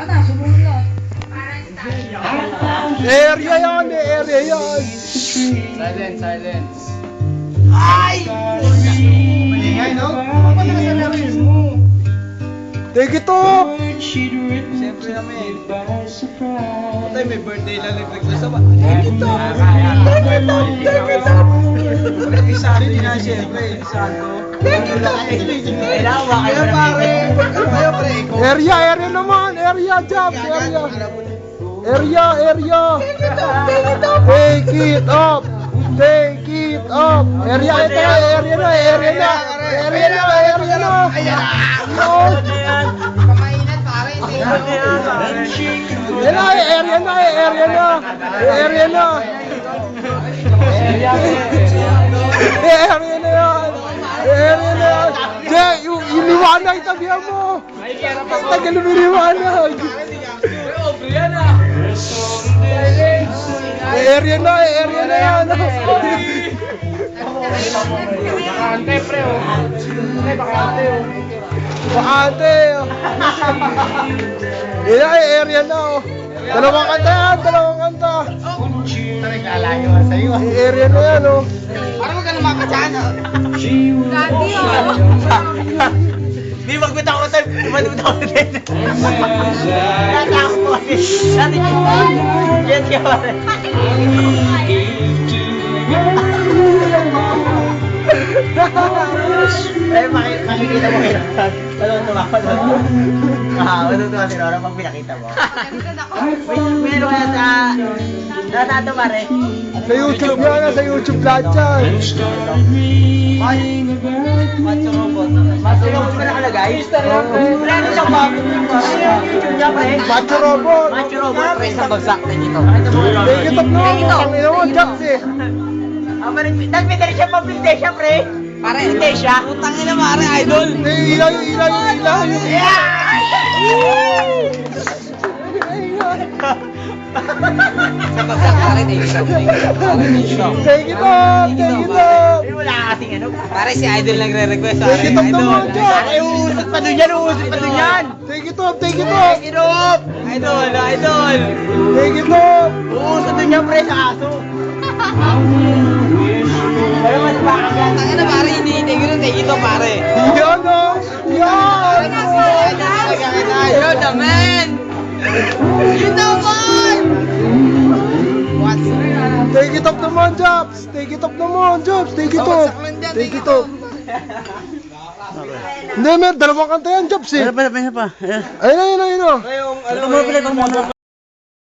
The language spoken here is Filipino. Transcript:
Sana, sumunod na. Area yan, area yan. Silence. Ay! Malingay, no? Paano ka sa narin mo? Take it off. Siyempre namin. Patay, may birthday lang nag-request ba? Take it off. Take it off. Take it off. Isado niya, siyempre. Isado. Take it off. Kaya pare, kaya pare, ikaw. Area naman. Area, Jobs. Area. Take it off. Take it off. Take it off. Take it off. Area ito na. Area na. Pamainat pare, hindi ko. Yan na, area na. Area na yan. Jay, yung liwanag, tabihan mo. Tagal mo liwanag. Area na yan. Bakante, pre, oh. Bakante, oh. Bakante. Yan na, area na. Dalawang kanta. Naglalayo ka sa'yo. Area na yan, oh. Parang huwag ka na mapasyan, oh. Dati oh. Di, magbitaw ko tayo. Magbitaw ko tayo. Natakot ko kasi. Dati ko. Yan siya pare. Ay, makikita mo yun. Matutuwa ko doon. Matutuwa si Nora pag pinakita mo. Meron ka sa tato pare. Sa YouTube yan, sa YouTube lahat yan. Macho robot. Macho robot ba nakalagay? Wala na siyang bago. YouTube niya pre. Macho robot. Macho robot pre sa bagsak na dito. Take it off na. Ang ina mo, Jobs eh. Nagpinda rin siya pa-PlayStation pre. Pare, PlayStation. Putang ina, pare, idol. Ilaw. Sa bagsak, pare, take it off. Take it off. Hindi wala kasing ano. Pare, si idol nagre-request. Take it off naman, Jobs. Pare, uusot pa dun yan. Take it off. Idol! Take it off. Uusot dun yan pre sa aso. Pero mas baka yan. Putang ina, pare, hindi ko rin take it off, pare. Yan oh. Yan. You're the man! You're the man! What? Take it off naman, Jobs. Take it off. Take it off. Hindi, may dalawang kanta yan, Jobs eh. Pera pa. Ayun. Yung ano mo pinag